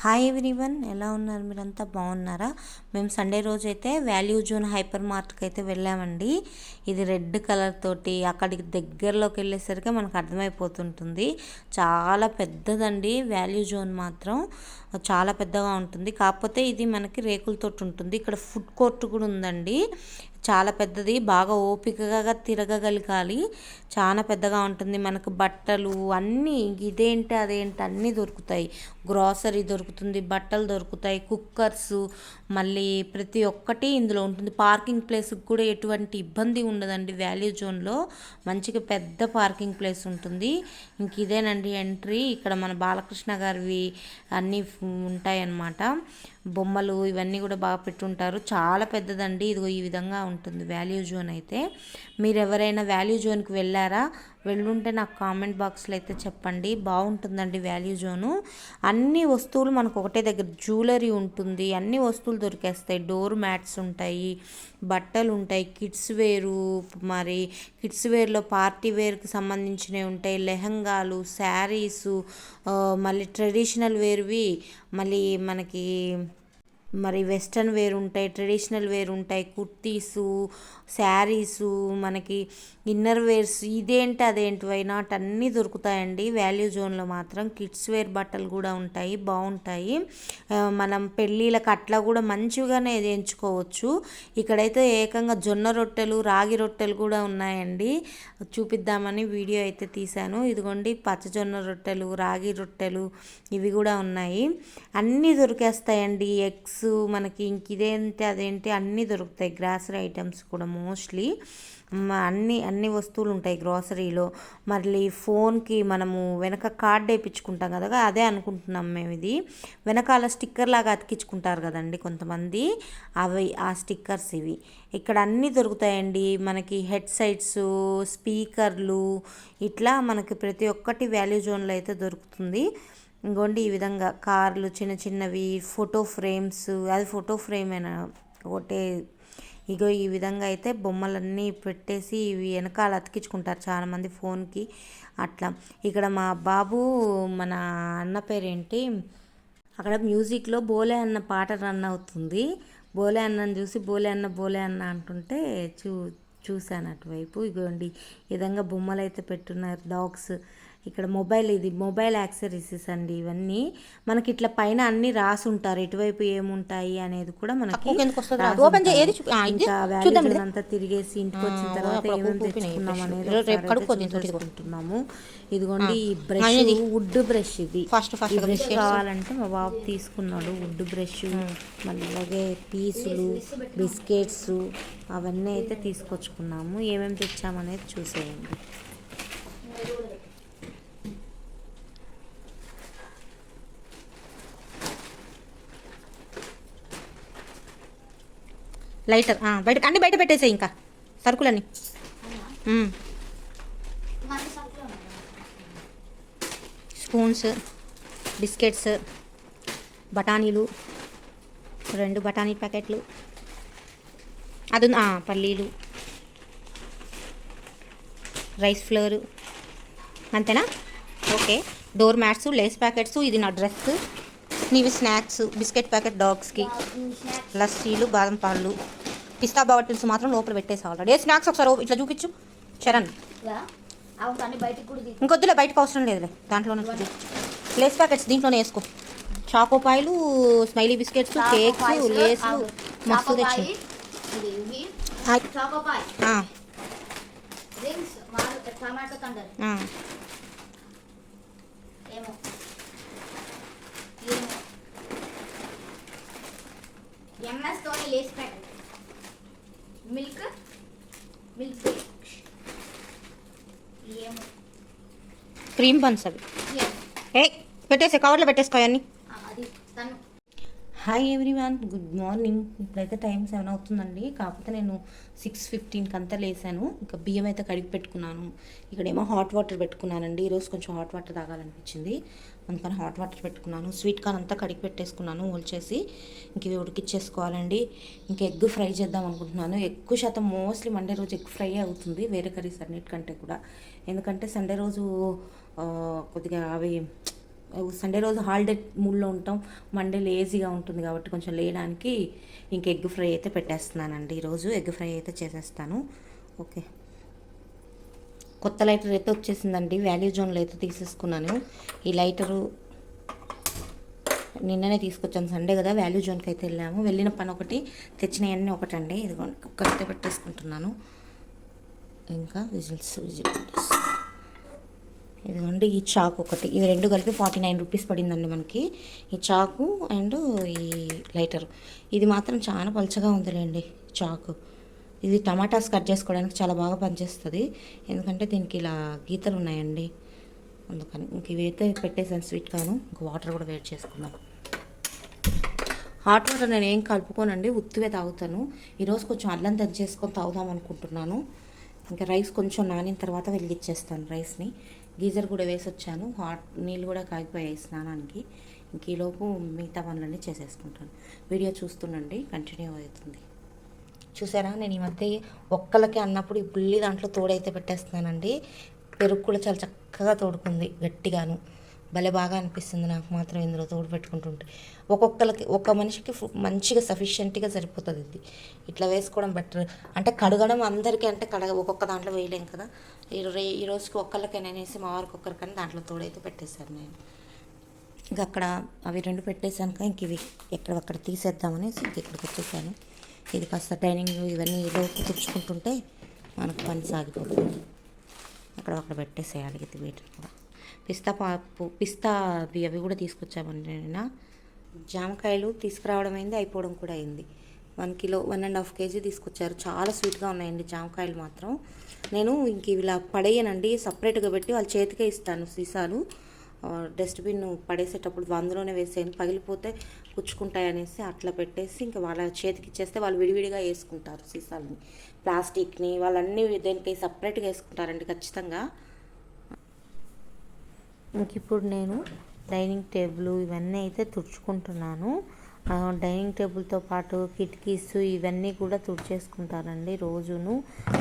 Hi everyone, ఎలా ఉన్నారు? మీరంతా బాగున్నారా? మేము సండే రోజు అయితే వాల్యూ జోన్ హైపర్ మార్ట్కి అయితే వెళ్ళామండి. ఇది రెడ్ కలర్ తోటి అక్కడికి దగ్గరలోకి వెళ్ళేసరికి మనకు అర్థమైపోతుంటుంది. చాలా పెద్దదండి వాల్యూ జోన్ మాత్రం చాలా పెద్దగా ఉంటుంది. కాకపోతే ఇది మనకి రేకులతోటి ఉంటుంది. ఇక్కడ ఫుడ్ కోర్ట్ కూడా ఉందండి. చాలా పెద్దది, బాగా ఓపికగా తిరగగలగాలి. చాలా పెద్దగా ఉంటుంది. మనకు బట్టలు అన్నీ ఇదేంటి అదేంటి అన్నీ దొరుకుతాయి. గ్రాసరీ దొరుకుతుంది, బట్టలు దొరుకుతాయి, కుక్కర్స్, మళ్ళీ ప్రతి ఒక్కటి ఇందులో ఉంటుంది. పార్కింగ్ ప్లేస్కి కూడా ఎటువంటి ఇబ్బంది ఉండదండి. వాల్యూ జోన్లో మంచిగా పెద్ద పార్కింగ్ ప్లేస్ ఉంటుంది. ఇంక ఇదేనండి ఎంట్రీ. ఇక్కడ మన బాలకృష్ణ గారివి అన్నీ ఉంటాయన్నమాట. బొమ్మలు ఇవన్నీ కూడా బాగా పెట్టుంటారు. చాలా పెద్దదండి. ఇదిగో ఈ విధంగా ఉంటుంది వాల్యూ జోన్ అయితే. మీరు ఎవరైనా వాల్యూ జోన్కి వెళ్ళారా? వెళ్ళుంటే నాకు కామెంట్ బాక్స్లో అయితే చెప్పండి. బాగుంటుందండి వాల్యూ జోను. అన్ని వస్తువులు మనకు ఒకటే దగ్గర, జ్యువెలరీ ఉంటుంది, అన్ని వస్తువులు దొరికేస్తాయి. డోర్ మ్యాట్స్ ఉంటాయి, బట్టలు ఉంటాయి, కిడ్స్ వేరు, మరి కిడ్స్ వేర్లో పార్టీ వేర్కి సంబంధించినవి ఉంటాయి, లెహంగాలు, శారీసు, మళ్ళీ ట్రెడిషనల్ వేర్వి, మళ్ళీ మనకి మరి వెస్ట్రన్ వేర్ ఉంటాయి, ట్రెడిషనల్ వేర్ ఉంటాయి, కుర్తీసు, శారీసు, మనకి ఇన్నర్ వేర్స్, ఇదేంటి అదేంటి వైనాట్ అన్నీ దొరుకుతాయండి వాల్యూ జోన్లో మాత్రం. కిడ్స్ వేర్ బట్టలు కూడా ఉంటాయి, బాగుంటాయి. మనం పెళ్ళిళ్ళకి అట్లా కూడా మంచిగానే ఎంచుకోవచ్చు. ఇక్కడైతే ఏకంగా జొన్న రొట్టెలు, రాగి రొట్టెలు కూడా ఉన్నాయండి. చూపిద్దామని వీడియో అయితే తీశాను. ఇదిగోండి పచ్చజొన్న రొట్టెలు, రాగి రొట్టెలు ఇవి కూడా ఉన్నాయి. అన్నీ దొరికేస్తాయండి. ఎగ్స్, మనకి ఇంక ఇదేంటి అదేంటి అన్నీ దొరుకుతాయి. గ్రాసరీ ఐటమ్స్ కూడా మోస్ట్లీ అన్ని వస్తువులు ఉంటాయి గ్రాసరీలో. మళ్ళీ ఫోన్కి మనము వెనక కార్డ్ వేయించుకుంటాం కదా, అదే అనుకుంటున్నాం మేము. ఇది వెనకాల స్టిక్కర్ లాగా అతికించుకుంటారు కదండి కొంతమంది, అవి ఆ స్టిక్కర్స్ ఇవి. ఇక్కడ అన్నీ దొరుకుతాయండి. మనకి హెడ్ సెట్స్, స్పీకర్లు, ఇట్లా మనకి ప్రతి ఒక్కటి వాల్యూ జోన్లో అయితే దొరుకుతుంది. ఇంకోండి ఈ విధంగా కార్లు చిన్న చిన్నవి, ఫోటో ఫ్రేమ్స్, అది ఫోటో ఫ్రేమేనా ఒకటే. ఇగో ఈ విధంగా అయితే బొమ్మలన్నీ పెట్టేసి ఇవి వెనకాల అతికించుకుంటారు చాలామంది ఫోన్కి అట్లా. ఇక్కడ మా బాబు, మన అన్న పేరేంటి, అక్కడ మ్యూజిక్లో బోలే అన్న పాట రన్ అవుతుంది. బోలే అన్నని చూసి బోలే అన్న అంటుంటే చూశాను అటువైపు. ఇగోండి ఈ విధంగా బొమ్మలు అయితే పెట్టున్నారు. డాగ్స్, ఇక్కడ మొబైల్, ఇది మొబైల్ యాక్సెసరీస్ అండి. ఇవన్నీ మనకి ఇట్లా పైన అన్ని రాసి ఉంటారు, ఎటువైపు ఏముంటాయి అనేది కూడా మనకి. ఇంకా వాల్యూ అంతా తిరిగేసి ఇంటికి వచ్చిన తర్వాత ఏమేమి తెచ్చుకున్నాం అనేది తెలుసుకుంటున్నాము. ఇదిగోండి ఈ బ్రష్, వుడ్ బ్రష్. ఇది ఈ బ్రష్ కావాలంటే మా బాబు తీసుకున్నాడు. వుడ్ బ్రష్, మళ్ళీ అలాగే పీసులు, బిస్కెట్స్ అవన్నీ అయితే తీసుకొచ్చుకున్నాము. ఏమేమి తెచ్చామనేది చూసేయండి. లైటర్ బయట అన్నీ బయట పెట్టేసాయి, ఇంకా సరుకులన్నీ. స్పూన్స్, బిస్కెట్స్, బఠానీలు, 2 బఠానీ ప్యాకెట్లు, అది పల్లీలు, రైస్ ఫ్లోరు, అంతేనా? Okay. Door mats, Lays packets, ఇది నా డ్రెస్, నీవి స్నాక్స్, బిస్కెట్ ప్యాకెట్ డాగ్స్కి, లస్సీలు, బాదం పాలు, పిస్తా బాటిల్స్ మాత్రం లోపల పెట్టేసి ఆల్రెడీ. స్నాక్స్ ఒకసారి ఇట్లా చూపించు చరణ్. ఇంకొద్దులే, బయటకు అవసరం లేదులే, దాంట్లోనే చూపించు. లేస్ ప్యాకెట్స్ దీంట్లోనే వేసుకో. చాకోపాయలు, స్మైలీ బిస్కెట్స్, కేక్స్, లేస్లు మస్తు తెచ్చి. ఎంఎస్ తోని Lays packet, milk cream buns అవి పెట్టేసే, కవర్లో పెట్టేసుకో అన్నీ. Hi everyone, good morning. ఇప్పుడైతే టైం 7 అవుతుందండి. కాకపోతే నేను 6:15కి అంతా లేసాను. ఇంకా బియ్యం అయితే కడిగి పెట్టుకున్నాను. ఇక్కడేమో హాట్ వాటర్ పెట్టుకున్నానండి. ఈరోజు కొంచెం హాట్ వాటర్ తాగాలనిపించింది, అందుకని హాట్ వాటర్ పెట్టుకున్నాను. స్వీట్ కార్న్ అంతా కడిగి పెట్టేసుకున్నాను, ఓల్చేసి. ఇంక ఇవి ఉడికిచ్చేసుకోవాలండి. ఇంకా ఎగ్ ఫ్రై చేద్దాం అనుకుంటున్నాను. ఎక్కువ శాతం మోస్ట్లీ మండే రోజు ఎగ్ ఫ్రై అవుతుంది, వేరే కర్రీస్ అన్నిటికంటే కూడా. ఎందుకంటే సండే రోజు కొద్దిగా అవి సండే రోజు హాలిడే మూడ్లో ఉంటాం, మండే లేజీగా ఉంటుంది కాబట్టి కొంచెం లేయడానికి ఇంక ఎగ్ ఫ్రై అయితే పెట్టేస్తున్నానండి. ఈరోజు ఎగ్ ఫ్రై అయితే చేసేస్తాను. ఓకే, కొత్త లైటర్ అయితే వచ్చేసిందండి, వాల్యూ జోన్లో అయితే తీసేసుకున్నాను. ఈ లైటరు నిన్ననే తీసుకొచ్చాను, సండే కదా, వాల్యూ జోన్కి అయితే వెళ్ళాము. వెళ్ళిన పని ఒకటి, తెచ్చినవన్నీ ఒకటండి. ఇదిగోండి కుక్కర్ అయితే పెట్టేసుకుంటున్నాను. ఇంకా విజిల్స్ ఇదిగోండి ఈ చాకు ఒకటి, ఇవి రెండు కలిపి 49 రూపీస్ పడిందండి మనకి, ఈ చాకు అండ్ ఈ లైటరు. ఇది మాత్రం చాలా పలుచగా ఉందిలేండి చాకు. ఇది టమాటాస్ కట్ చేసుకోవడానికి చాలా బాగా పనిచేస్తుంది, ఎందుకంటే దీనికి ఇలా గీతలు ఉన్నాయండి, అందుకని ఇంక ఇవైతే పెట్టేసాను స్వీట్గాను. ఇంక వాటర్ కూడా వేడి చేసుకున్నాను. హాట్ వాటర్ నేను ఏం కలుపుకోనండి, ఉత్తివే తాగుతాను. ఈరోజు కొంచెం అల్లం దంచేసుకొని తాగుదాం అనుకుంటున్నాను. ఇంకా రైస్ కొంచెం నానిన తర్వాత వెలిగించేస్తాను రైస్ని. గీజర్ కూడా వేసి వచ్చాను, హాట్ నీళ్ళు కూడా కాగిపోయాయి స్నానానికి. ఇంక ఈలోపు మిగతా పనులన్నీ చేసేసుకుంటాను. వీడియో చూస్తుండండి, కంటిన్యూ అవుతుంది. చూసారా, నేను ఈ మధ్య ఒక్కలకి అన్నప్పుడు ఈ బుల్లి దాంట్లో తోడైతే పెట్టేస్తున్నానండి. పెరుగు కూడా చాలా చక్కగా తోడుకుంది గట్టిగాను, భలే బాగా అనిపిస్తుంది నాకు మాత్రం ఇందులో తోడు పెట్టుకుంటుంటే. ఒక్కొక్కరికి ఒక్క మనిషికి మంచిగా సఫిషియెంట్గా సరిపోతుంది ఇది. ఇట్లా వేసుకోవడం బెటర్. అంటే కడగడం అందరికీ అంటే ఒక్కొక్క దాంట్లో వేయలేం కదా. ఈ రోజుకి ఒక్కళ్ళకైనా అనేసి మా వారికి ఒక్కరికైనా దాంట్లో తోడైతే పెట్టేశాను నేను. ఇంకా అక్కడ అవి రెండు పెట్టేశాను, ఇంక ఇవి ఎక్కడక్కడ తీసేద్దామనేసి ఇంక ఇక్కడికి వచ్చేసాను. ఇది కాస్త డైనింగ్ ఇవన్నీ లోపు తుడుచుకుంటుంటే మనకు పని సాగిపోతుంది. అక్కడ పెట్టేసేయాలి ఇది. వీటిని కూడా పిస్తా అవి కూడా తీసుకొచ్చామండి నేను. జామకాయలు తీసుకురావడం అయింది, అయిపోవడం కూడా అయింది. 1 కిలో 1.5 కేజీ తీసుకొచ్చారు. చాలా స్వీట్గా ఉన్నాయండి జామకాయలు మాత్రం. నేను ఇంక ఇలా పడేయనండి, సపరేట్గా పెట్టి వాళ్ళ చేతికే ఇస్తాను సీసాలు. డస్ట్బిన్ పడేసేటప్పుడు అందులోనే వేసేయను, పగిలిపోతే పుచ్చుకుంటాయి అనేసి అట్లా పెట్టేసి ఇంకా వాళ్ళ చేతికి ఇచ్చేస్తే వాళ్ళు విడివిడిగా వేసుకుంటారు సీసాలని. ప్లాస్టిక్ని వాళ్ళన్నీ దేనికి సపరేట్గా వేసుకుంటారండి ఖచ్చితంగా. ఇంక ఇప్పుడు నేను డైనింగ్ టేబుల్ ఇవన్నీ అయితే తుడుచుకుంటున్నాను. డైనింగ్ టేబుల్తో పాటు కిటికీస్ ఇవన్నీ కూడా తుడిచేసుకుంటానండి రోజును.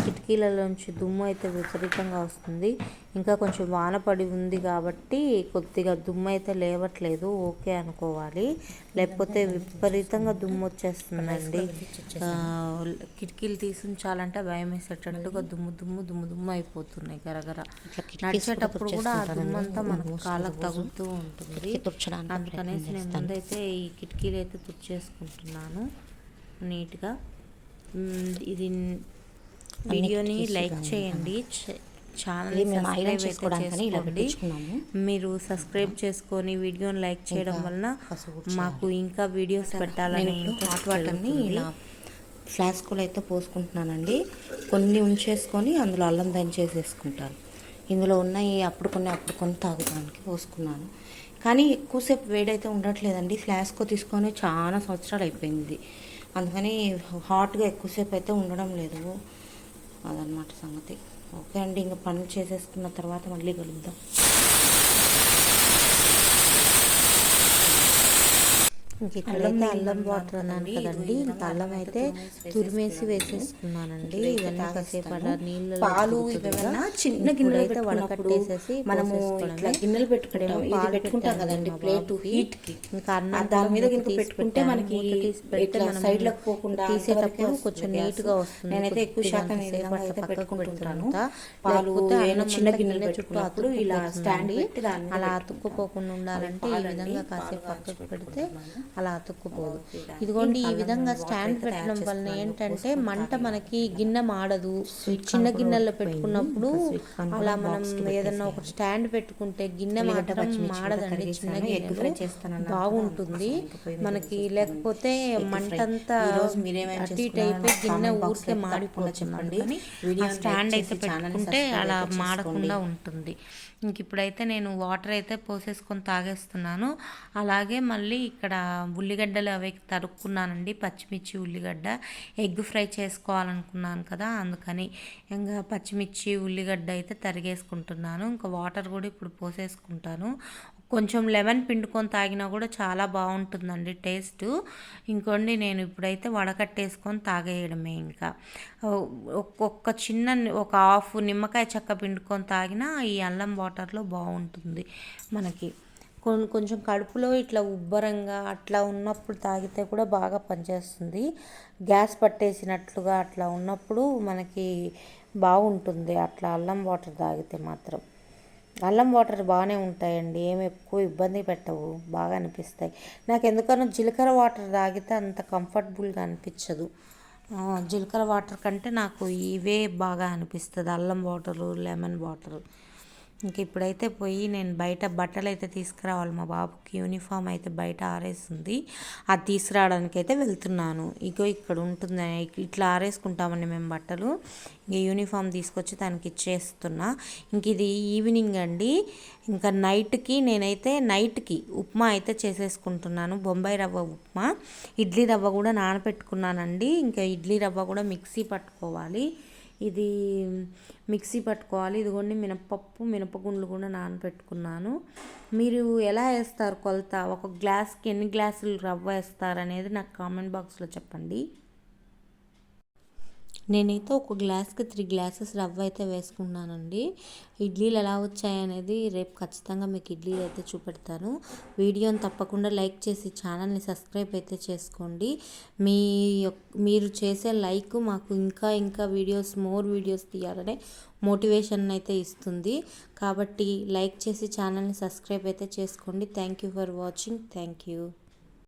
కిటికీలలోంచి దుమ్ము అయితే విపరీతంగా వస్తుంది. ఇంకా కొంచెం వాన పడి ఉంది కాబట్టి కొద్దిగా దుమ్ము అయితే లేవట్లేదు, ఓకే అనుకోవాలి. లేకపోతే విపరీతంగా దుమ్ము వచ్చేస్తుందండి. కిటికీలు తీసి ఉంచాలంటే భయం వేసేటట్టుగా దుమ్ము అయిపోతున్నాయి గరగర. నడిచేటప్పుడు కూడా ఆ దుమ్ము అంతా మనకు కాళ్ళకు తగులుతూ ఉంటుంది. అందుకనేసి నేను ముందైతే ఈ కిటికీలు అయితే తుడిచేసుకుంటున్నాను నీట్గా. ఇది వీడియోని లైక్ చేయండి, ఛానల్ని సబ్స్క్రైబ్ చేసుకోండి. మీరు సబ్స్క్రైబ్ చేసుకొని వీడియోని లైక్ చేయడం వలన మాకు ఇంకా వీడియోస్ పెట్టాలని హాట్ వాటర్ని ఇలా ఫ్లాస్క్లో అయితే పోసుకుంటున్నానండి. కొన్ని ఉంచేసుకొని అందులో అల్లం దంచేసేసుకుంటాను. ఇందులో ఉన్నాయి అప్పుడు కొన్ని తాగడానికి పోసుకున్నాను. కానీ ఎక్కువసేపు వేడైతే ఉండట్లేదండి. ఫ్లాస్క్ తీసుకొని చాలా సంవత్సరాలు అయిపోయింది, అందుకని హాట్గా ఎక్కువసేపు అయితే ఉండడం లేదు. అదనమాట సంగతి. ఓకే అండి, ఇంకా పనులు చేసేసుకున్న తర్వాత మళ్ళీ కలుద్దాం. ఇంక ఇక్కడైతే అల్లం వాటర్ అన్నాను కదండి, ఇంకా అల్లం అయితే తురిమేసి వేసేసుకున్నానండి. ఇవన్నీ కాసేపు నీళ్ళు పాలు ఇవన్నీ చిన్న గిన్నెలు అయితే వడకట్టేసేసి మనము ఇట్లా గిన్నెలు పెట్టుకుంటాం కదండి ప్లేట్ హీట్ కి. ఇంకా అన్నం దాని మీద పెట్టుకుంటే మనకి సైడ్ లకు పోకుండా తీసేటప్పుడు కొంచెం నీట్ గా వస్తుంది. నేనైతే ఎక్కువ శాతం అయితే పెట్టుకుంటాను. పాలు చిన్న గిన్నెలు పెట్టుకున్నప్పుడు ఇలా స్టాండ్ పెట్టి అలా అతుక్కుపోకుండా ఉండాలంటే ఈ విధంగా కాసేపు పక్కకు పెడితే అలా అతుక్కుపోదు. ఇదిగోండి ఈ విధంగా స్టాండ్ పెట్టడం వలన ఏంటంటే మంట మనకి గిన్నె మాడదు. చిన్న గిన్నెల్లో పెట్టుకున్నప్పుడు అలా మనం ఏదన్నా ఒక స్టాండ్ పెట్టుకుంటే గిన్నె మాత్రం మాడదండి. చిన్న గిన్నె బాగుంటుంది మనకి. లేకపోతే మంట అంతా అటు ఇటు అయిపోయి గిన్నె ఊరికే మాడిపోతుంది. స్టాండ్ అయితే పెట్టుకుంటే అలా మాడకుండా ఉంటుంది. ఇంక ఇప్పుడైతే నేను వాటర్ అయితే పోసేసుకొని తాగేస్తున్నాను. అలాగే మళ్ళీ ఇక్కడ ఉల్లిగడ్డలు అవి తరుక్కున్నానండి, పచ్చిమిర్చి ఉల్లిగడ్డ. ఎగ్ ఫ్రై చేసుకోవాలనుకున్నాను కదా, అందుకని ఇంకా పచ్చిమిర్చి ఉల్లిగడ్డ అయితే తరిగేసుకుంటున్నాను. ఇంకా వాటర్ కూడా ఇప్పుడు పోసేసుకుంటాను. కొంచెం లెమన్ పిండుకొని తాగినా కూడా చాలా బాగుంటుందండి టేస్ట్. ఇంకోండి నేను ఇప్పుడైతే వడకట్టేసుకొని తాగేయడమే. ఇంకా ఒక హాఫ్ నిమ్మకాయ చెక్క పిండుకొని తాగినా ఈ అల్లం వాటర్లో బాగుంటుంది మనకి. కొంచెం కడుపులో ఇట్లా ఉబ్బరంగా అట్లా ఉన్నప్పుడు తాగితే కూడా బాగా పనిచేస్తుంది. గ్యాస్ పట్టేసినట్లుగా అట్లా ఉన్నప్పుడు మనకి బాగుంటుంది అట్లా అల్లం వాటర్ తాగితే మాత్రం. అల్లం వాటర్ బాగానే ఉంటాయండి, ఏమి ఎక్కువ ఇబ్బంది పెట్టవు, బాగా అనిపిస్తాయి. నాకు ఎందుకనో జీలకర్ర వాటర్ తాగితే అంత కంఫర్టబుల్గా అనిపించదు. జీలకర్ర వాటర్ కంటే నాకు ఇవే బాగా అనిపిస్తుంది, అల్లం వాటరు, లెమన్ వాటరు. ఇంక ఇప్పుడైతే పోయి నేను బయట బట్టలు అయితే తీసుకురావాలి, మా బాబుకి యూనిఫామ్ అయితే బయట ఆరేసింది, అది తీసుకురావడానికి అయితే వెళ్తున్నాను. ఇగో ఇక్కడ ఉంటుంది, ఇట్లా ఆరేసుకుంటామండి మేము బట్టలు. ఇంక యూనిఫామ్ తీసుకొచ్చి తనకి ఇచ్చేస్తున్నా. ఇంక ఇది ఈవినింగ్ అండి. ఇంకా నైట్కి ఉప్మా అయితే చేసేసుకుంటున్నాను, బొంబాయి రవ్వ ఉప్మా. ఇడ్లీ రవ్వ కూడా నానబెట్టుకున్నానండి. ఇంకా ఇడ్లీ రవ్వ కూడా మిక్సీ పట్టుకోవాలి. ఇది మిక్సీ పట్టుకోవాలి. ఇదిగోండి మినపప్పు, మినపగుండ్లు కూడా నానబెట్టుకున్నాను. మీరు ఎలా వేస్తారు కొలత, ఒక గ్లాస్కి ఎన్ని గ్లాసులు రవ్వ వేస్తారు అనేది నాకు కామెంట్ బాక్స్లో చెప్పండి. నేనైతే ఒక గ్లాస్కి 3 గ్లాసెస్ రవ్వ అయితే వేసుకున్నానండి. ఇడ్లీలు ఎలా వచ్చాయనేది రేపు ఖచ్చితంగా మీకు ఇడ్లీలు అయితే చూపెడతాను. వీడియోని తప్పకుండా లైక్ చేసి ఛానల్ని సబ్స్క్రైబ్ అయితే చేసుకోండి. మీరు చేసే లైక్ మాకు ఇంకా మోర్ వీడియోస్ తీయాలనే మోటివేషన్ అయితే ఇస్తుంది. కాబట్టి లైక్ చేసి ఛానల్ని సబ్స్క్రైబ్ అయితే చేసుకోండి. Thank you for watching. Thank you.